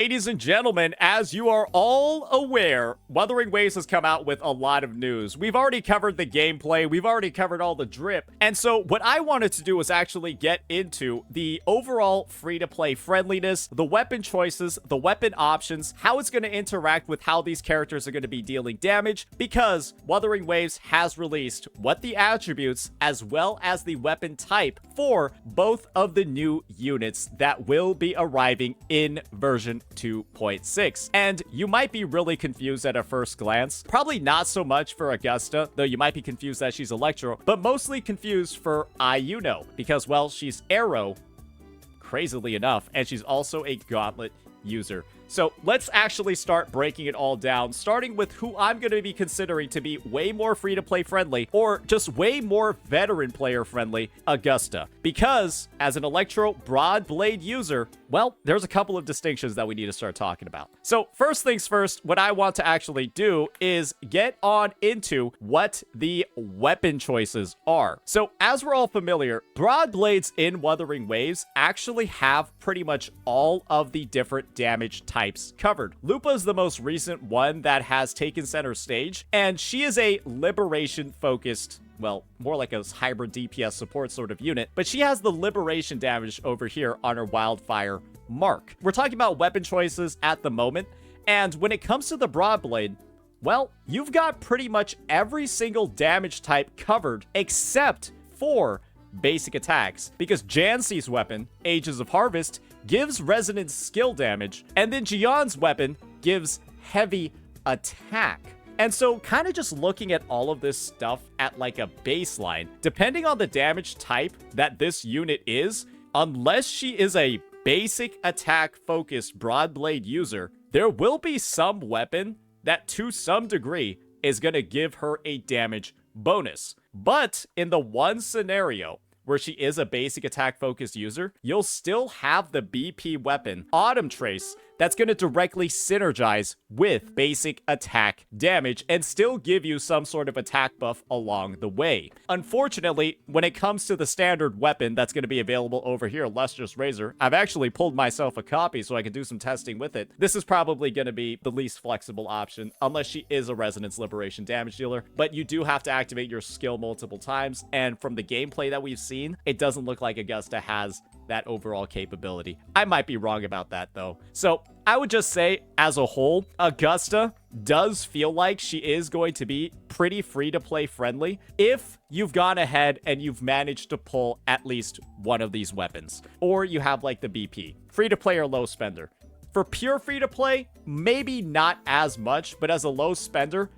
Ladies and gentlemen, as you are all aware, Wuthering Waves has come out with a lot of news. We've already covered the gameplay, we've already covered all the drip, and so what I wanted to do was actually get into the overall free-to-play friendliness, the weapon choices, the weapon options, how it's going to interact with how these characters are going to be dealing damage, because Wuthering Waves has released what the attributes as well as the weapon type for both of the new units that will be arriving in version 2.6. And you might be really confused at a first glance. Probably not so much for Augusta, though you might be confused that she's Electro, but mostly confused for Iuno, because, well, she's Arrow, crazily enough, and she's also a Gauntlet user. So let's actually start breaking it all down, starting with who I'm going to be considering to be way more free-to-play friendly, or just way more veteran player friendly, Augusta. Because, as an Electro Broad Blade user, well, there's a couple of distinctions that we need to start talking about. So first things first, what I want to actually do is get on into what the weapon choices are. So as we're all familiar, Broad Blades in Wuthering Waves actually have pretty much all of the different damage types covered. Lupa is the most recent one that has taken center stage, and she is a liberation focused, well, more like a hybrid DPS support sort of unit, but she has the liberation damage over here on her Wildfire mark. We're talking about weapon choices at the moment, and when it comes to the Broadblade, well, you've got pretty much every single damage type covered except for basic attacks, because Jancy's weapon, Ages of Harvest, gives resonance skill damage, and then Jion's weapon gives heavy attack. And so kind of just looking at all of this stuff at like a baseline, depending on the damage type that this unit is, unless she is a basic attack focused Broadblade user, there will be some weapon that to some degree is going to give her a damage bonus. But in the one scenario where she is a basic attack focused user, you'll still have the BP weapon, Autumn Trace, that's going to directly synergize with basic attack damage and still give you some sort of attack buff along the way. Unfortunately, when it comes to the standard weapon that's going to be available over here, Lustrous Razor, I've actually pulled myself a copy so I can do some testing with it. This is probably going to be the least flexible option, unless she is a Resonance Liberation damage dealer, but you do have to activate your skill multiple times, and from the gameplay that we've seen, it doesn't look like Augusta has that overall capability. I might be wrong about that though. So I would just say, as a whole, Augusta does feel like she is going to be pretty free-to-play friendly if you've gone ahead and you've managed to pull at least one of these weapons, or you have like the BP, free-to-play or low spender. For pure free-to-play, maybe not as much, but as a low spender,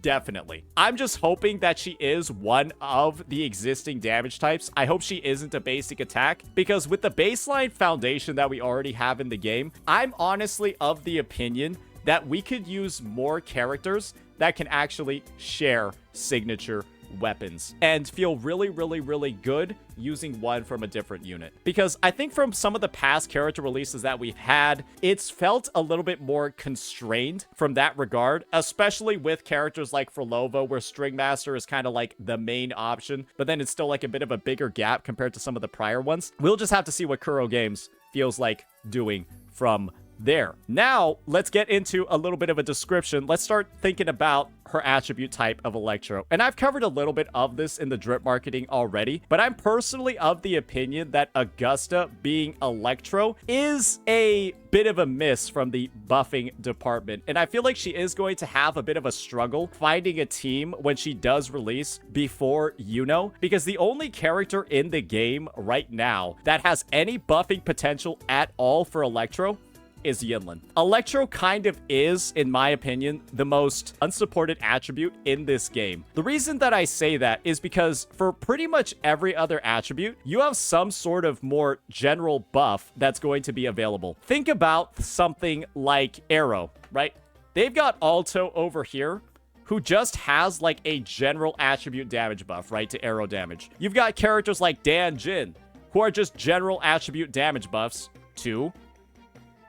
definitely. I'm just hoping that she is one of the existing damage types. I hope she isn't a basic attack, because with the baseline foundation that we already have in the game, I'm honestly of the opinion that we could use more characters that can actually share signature weapons and feel really, really, really good using one from a different unit. Because I think from some of the past character releases that we've had, it's felt a little bit more constrained from that regard, especially with characters like Frolova, where String Master is kind of like the main option, but then it's still like a bit of a bigger gap compared to some of the prior ones. We'll just have to see what Kuro Games feels like doing from there. Now, let's get into a little bit of a description. Let's start thinking about her attribute type of Electro. And I've covered a little bit of this in the drip marketing already, but I'm personally of the opinion that Augusta being Electro is a bit of a miss from the buffing department. And I feel like she is going to have a bit of a struggle finding a team when she does release before Iuno, because the only character in the game right now that has any buffing potential at all for Electro is Yinlin. Electro kind of is, in my opinion, the most unsupported attribute in this game. The reason that I say that is because for pretty much every other attribute, you have some sort of more general buff that's going to be available. Think about something like Arrow, right? They've got Alto over here, who just has like a general attribute damage buff, right, to arrow damage. You've got characters like Dan Jin, who are just general attribute damage buffs to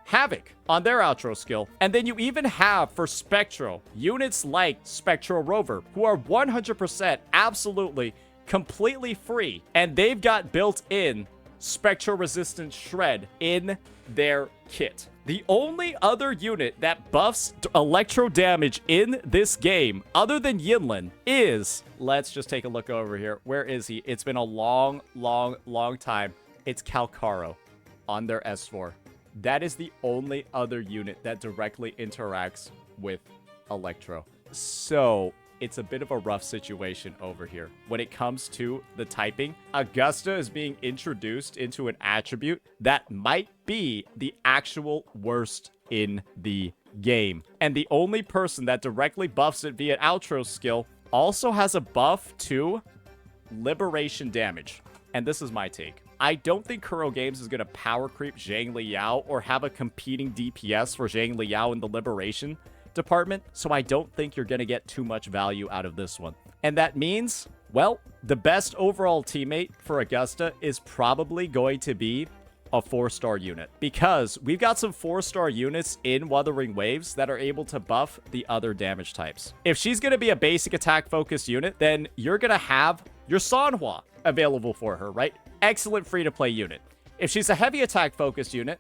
Havoc on their outro skill. And then you even have, for Spectro, units like Spectro Rover, who are 100% absolutely completely free, and they've got built in spectro-resistant shred in their kit. The only other unit that buffs electro damage in this game, other than Yinlin, is... Let's just take a look over here. Where is he? It's been a long time. It's Calcaro on their S4. That is the only other unit that directly interacts with electro. So... it's a bit of a rough situation over here. When it comes to the typing, Augusta is being introduced into an attribute that might be the actual worst in the game. And the only person that directly buffs it via outro skill also has a buff to liberation damage. And this is my take. I don't think Kuro Games is going to power creep Zhang Liao or have a competing DPS for Zhang Liao in the liberation department, so I don't think you're going to get too much value out of this one. And that means, well, the best overall teammate for Augusta is probably going to be a 4-star unit, because we've got some 4-star units in Wuthering Waves that are able to buff the other damage types. If she's going to be a basic attack focused unit, then you're going to have your Sanhua available for her, right? Excellent free-to-play unit. If she's a heavy attack focused unit,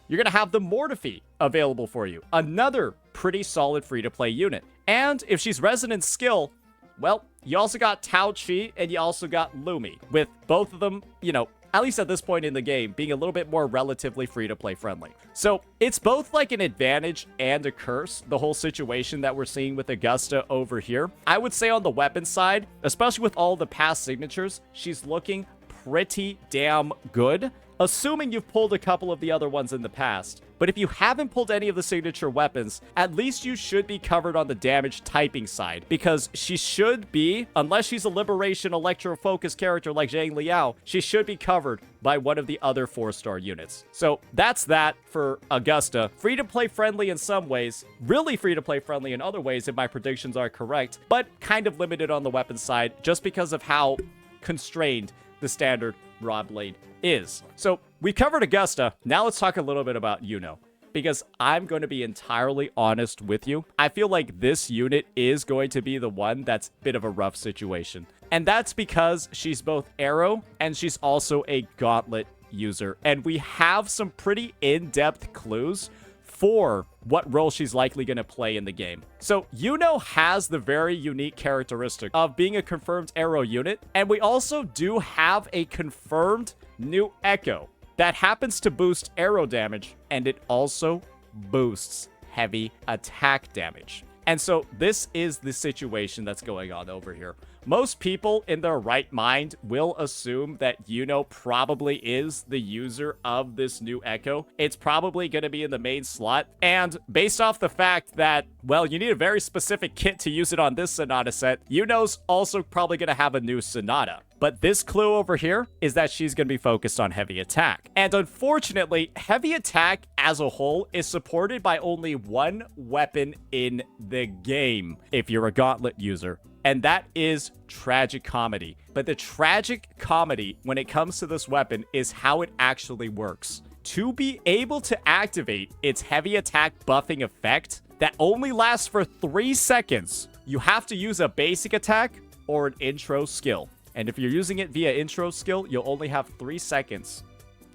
you're going to have the Mortifi available for you. Another pretty solid free-to-play unit. And if she's Resonant Skill, well, you also got Tao Chi and you also got Lumi. With both of them, you know, at least at this point in the game, being a little bit more relatively free-to-play friendly. So it's both like an advantage and a curse, the whole situation that we're seeing with Augusta over here. I would say on the weapon side, especially with all the past signatures, she's looking pretty damn good. Assuming you've pulled a couple of the other ones in the past. But if you haven't pulled any of the signature weapons, at least you should be covered on the damage typing side. Because she should be, unless she's a Liberation Electro-focused character like Zhang Liao, she should be covered by one of the other 4-star units. So that's that for Augusta. Free-to-play friendly in some ways, really free-to-play friendly in other ways if my predictions are correct, but kind of limited on the weapon side just because of how constrained the standard Rod Blade is. So we covered Augusta. Now let's talk a little bit about Iuno, because I'm going to be entirely honest with you. I feel like this unit is going to be the one that's a bit of a rough situation. And that's because she's both arrow and she's also a gauntlet user. And we have some pretty in-depth clues for what role she's likely going to play in the game. So Iuno has the very unique characteristic of being a confirmed arrow unit, and we also do have a confirmed new echo that happens to boost arrow damage, and it also boosts heavy attack damage. And so this is the situation that's going on over here. Most people in their right mind will assume that Iuno probably is the user of this new Echo. It's probably going to be in the main slot. And based off the fact that, well, you need a very specific kit to use it on this Sonata set, Iuno's also probably going to have a new Sonata. But this clue over here is that she's going to be focused on heavy attack. And unfortunately, heavy attack as a whole is supported by only one weapon in the game if you're a gauntlet user. And that is tragic comedy. But the tragic comedy when it comes to this weapon is how it actually works. To be able to activate its heavy attack buffing effect that only lasts for 3 seconds, you have to use a basic attack or an intro skill. And if you're using it via intro skill, you'll only have 3 seconds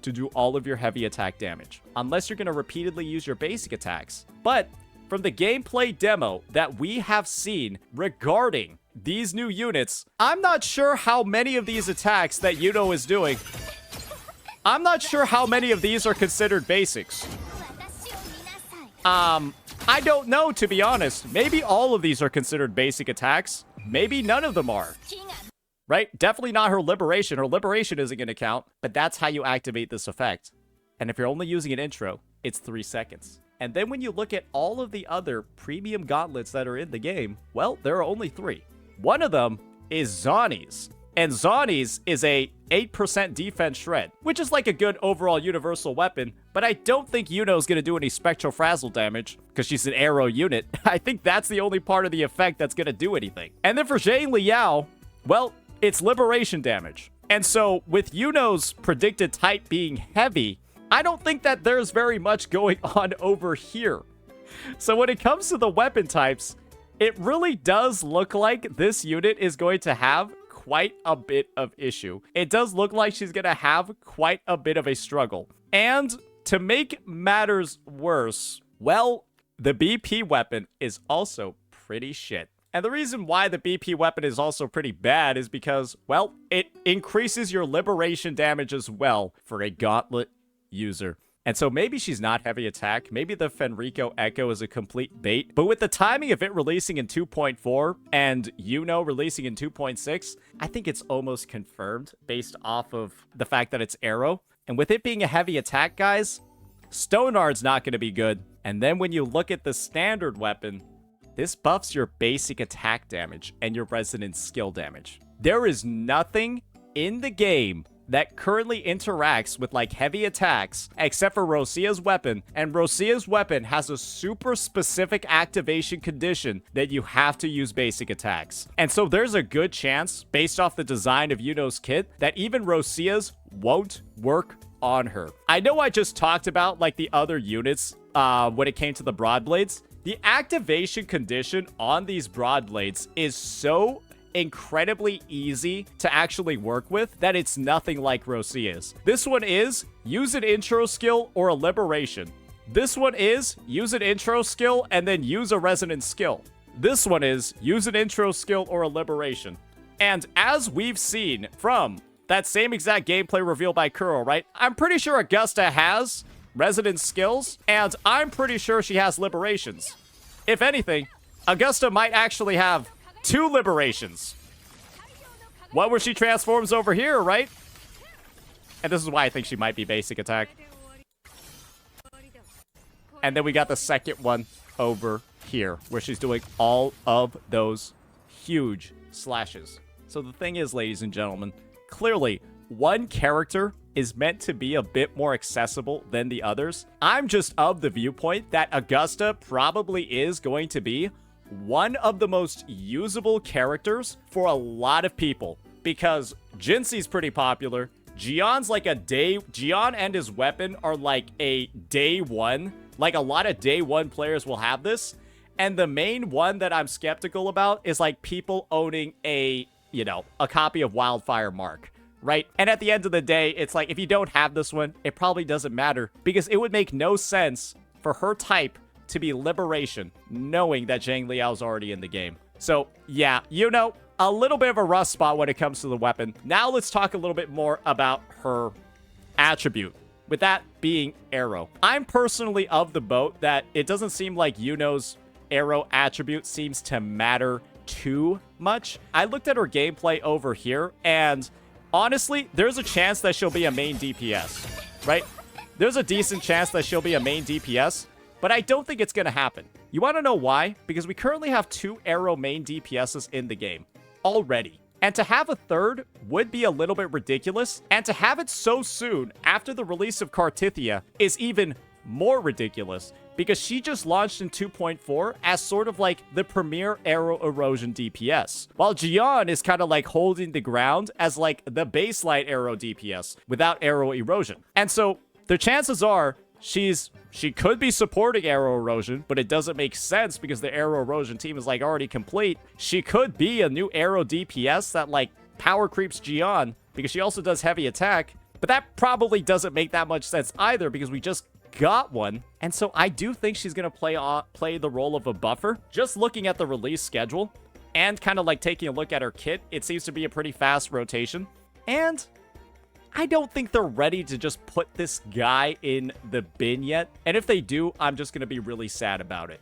to do all of your heavy attack damage, unless you're going to repeatedly use your basic attacks. But from the gameplay demo that we have seen regarding these new units, I'm not sure how many of these attacks that Iuno is doing. I'm not sure how many of these are considered basics. I don't know, to be honest. Maybe all of these are considered basic attacks. Maybe none of them are. Right? Definitely not her liberation. Her liberation isn't going to count, but that's how you activate this effect. And if you're only using an intro, it's 3 seconds. And then when you look at all of the other premium gauntlets that are in the game, well, there are only 3. One of them is Zani's. And Zani's is a 8% defense shred, which is like a good overall universal weapon, but I don't think Iuno's going to do any spectral frazzle damage because she's an arrow unit. I think that's the only part of the effect that's going to do anything. And then for Zhang Liao, well, it's liberation damage. And so with Iuno's predicted type being heavy, I don't think that there's very much going on over here. So when it comes to the weapon types, it really does look like this unit is going to have quite a bit of issue. It does look like she's gonna have quite a bit of a struggle. And to make matters worse, well, the BP weapon is also pretty shit. And the reason why the BP weapon is also pretty bad is because, well, it increases your liberation damage as well for a gauntlet user. And so maybe she's not heavy attack. Maybe the Fenrico Echo is a complete bait. But with the timing of it releasing in 2.4 and Iuno releasing in 2.6, I think it's almost confirmed based off of the fact that it's arrow. And with it being a heavy attack, guys, Stonard's not going to be good. And then when you look at the standard weapon, this buffs your basic attack damage and your resonance skill damage. There is nothing in the game that currently interacts with like heavy attacks except for Rosia's weapon, and Rosia's weapon has a super specific activation condition that you have to use basic attacks. And so there's a good chance, based off the design of Iuno's kit, that even Rosia's won't work on her. I know I just talked about like the other units when it came to the Broadblades. The activation condition on these Broadblades is so incredibly easy to actually work with that it's nothing like Rosia's. This one is use an intro skill or a liberation. This one is use an intro skill and then use a resonance skill. This one is use an intro skill or a liberation. And as we've seen from that same exact gameplay revealed by Kuro, right? I'm pretty sure Augusta has resonance skills, and I'm pretty sure she has liberations. If anything, Augusta might actually have 2 liberations. One where she transforms over here, right? And this is why I think she might be basic attack. And then we got the second one over here, where she's doing all of those huge slashes. So the thing is, ladies and gentlemen, clearly, one character is meant to be a bit more accessible than the others. I'm just of the viewpoint that Augusta probably is going to be one of the most usable characters for a lot of people, because Jinxi's pretty popular. Gion's like Gion and his weapon are like a day one. Like a lot of day one players will have this. And the main one that I'm skeptical about is like people owning a copy of Wildfire Mark, right? And at the end of the day, it's like if you don't have this one, it probably doesn't matter, because it would make no sense for her type to be Liberation, knowing that Zhang Liao's already in the game. So yeah, a little bit of a rough spot when it comes to the weapon. Now let's talk a little bit more about her attribute, with that being arrow. I'm personally of the boat that it doesn't seem like Iuno's arrow attribute seems to matter too much. I looked at her gameplay over here, and honestly, there's a chance that she'll be a main DPS, right? There's a decent chance that she'll be a main DPS, but I don't think it's going to happen. You want to know why? Because we currently have 2 arrow main DPSs in the game already. And to have a third would be a little bit ridiculous. And to have it so soon after the release of Cartithia is even more ridiculous, because she just launched in 2.4 as sort of like the premier arrow erosion DPS, while Gion is kind of like holding the ground as like the baseline arrow DPS without arrow erosion. And so the chances are she could be supporting arrow erosion, but it doesn't make sense because the arrow erosion team is like already complete. She could be a new arrow DPS that like power creeps Gion, because she also does heavy attack, but that probably doesn't make that much sense either, because we just got one. And so I do think she's gonna play the role of a buffer. Just looking at the release schedule and kind of like taking a look at her kit, it seems to be a pretty fast rotation. And I don't think they're ready to just put this guy in the bin yet. And if they do, I'm just gonna be really sad about it.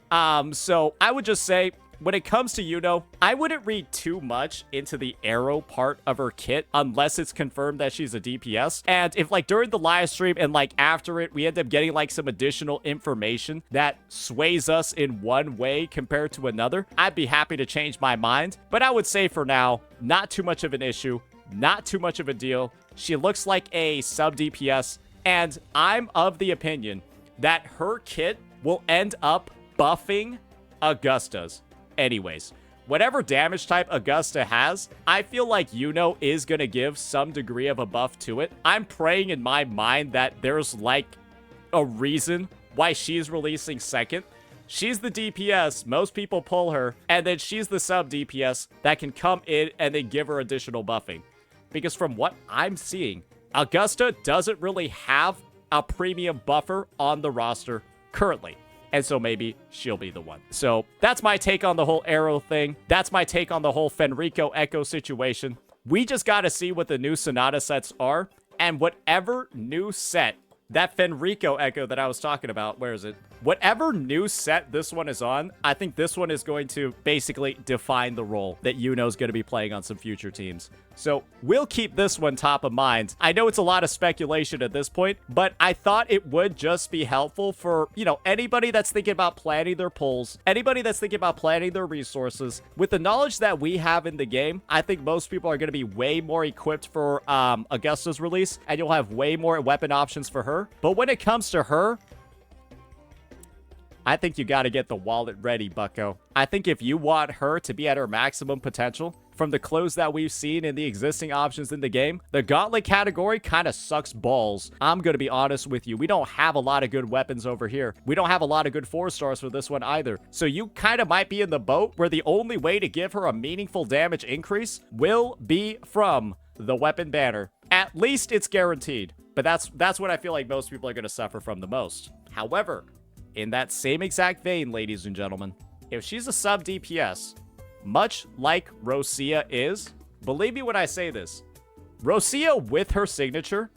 So I would just say, when it comes to Iuno, I wouldn't read too much into the arrow part of her kit unless it's confirmed that she's a DPS. And if like during the live stream and like after it, we end up getting like some additional information that sways us in one way compared to another, I'd be happy to change my mind. But I would say for now, not too much of an issue, not too much of a deal. She looks like a sub DPS, and I'm of the opinion that her kit will end up buffing Augusta's. Anyways, whatever damage type Augusta has, I feel like Iuno is going to give some degree of a buff to it. I'm praying in my mind that there's like a reason why she's releasing second. She's the DPS. Most people pull her. And then she's the sub DPS that can come in and then give her additional buffing. Because from what I'm seeing, Augusta doesn't really have a premium buffer on the roster currently. And so maybe she'll be the one. So that's my take on the whole Arrow thing. That's my take on the whole Fenrico Echo situation. We just got to see what the new Sonata sets are. And whatever new set, that Fenrico Echo that I was talking about, where is it? Whatever new set this one is on, I think this one is going to basically define the role that Iuno is going to be playing on some future teams. So we'll keep this one top of mind. I know it's a lot of speculation at this point, but I thought it would just be helpful for, you know, anybody that's thinking about planning their pulls, anybody that's thinking about planning their resources. With the knowledge that we have in the game, I think most people are going to be way more equipped for Augusta's release, and you'll have way more weapon options for her. But when it comes to her, I think you got to get the wallet ready, bucko. I think if you want her to be at her maximum potential, from the clothes that we've seen in the existing options in the game, the gauntlet category kind of sucks balls. I'm going to be honest with you. We don't have a lot of good weapons over here. We don't have a lot of good 4-stars for this one either. So you kind of might be in the boat where the only way to give her a meaningful damage increase will be from the weapon banner. At least it's guaranteed. But that's what I feel like most people are going to suffer from the most. However, in that same exact vein, ladies and gentlemen, if she's a sub DPS, much like Rosia is, believe me when I say this, Rosia with her signature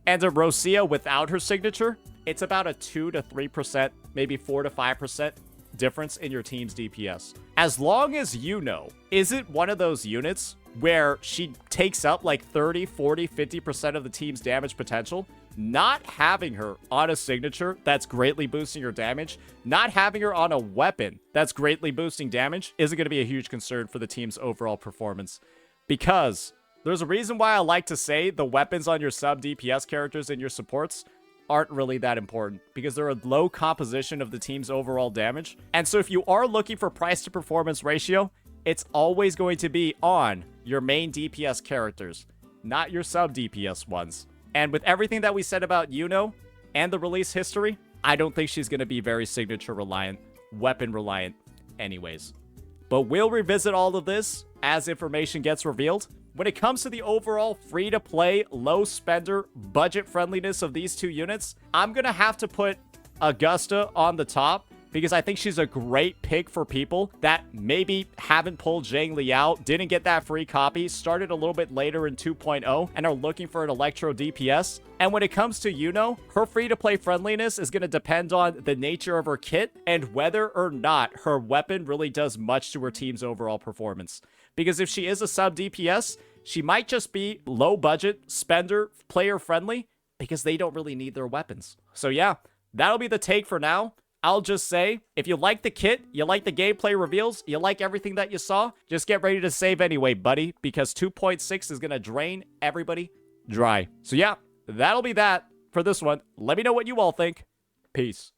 and a Rosia without her signature, it's about a 2 to 3%, maybe 4 to 5% difference in your team's DPS. As long as Iuno isn't one of those units where she takes up like 30, 40, 50% of the team's damage potential, not having her on a signature that's greatly boosting her damage, not having her on a weapon that's greatly boosting damage isn't going to be a huge concern for the team's overall performance. Because there's a reason why I like to say the weapons on your sub DPS characters and your supports aren't really that important, because they're a low composition of the team's overall damage. And so if you are looking for price to performance ratio, it's always going to be on your main DPS characters, not your sub DPS ones. And with everything that we said about Iuno and the release history, I don't think she's going to be very signature reliant, weapon reliant anyways. But we'll revisit all of this as information gets revealed. When it comes to the overall free-to-play, low-spender, budget friendliness of these two units, I'm going to have to put Augusta on the top, because I think she's a great pick for people that maybe haven't pulled Zhang Li out, didn't get that free copy, started a little bit later in 2.0, and are looking for an Electro DPS. And when it comes to Iuno, her free-to-play friendliness is going to depend on the nature of her kit and whether or not her weapon really does much to her team's overall performance. Because if she is a sub DPS, she might just be low-budget, spender, player-friendly, because they don't really need their weapons. So yeah, that'll be the take for now. I'll just say, if you like the kit, you like the gameplay reveals, you like everything that you saw, just get ready to save anyway, buddy, because 2.6 is going to drain everybody dry. So yeah, that'll be that for this one. Let me know what you all think. Peace.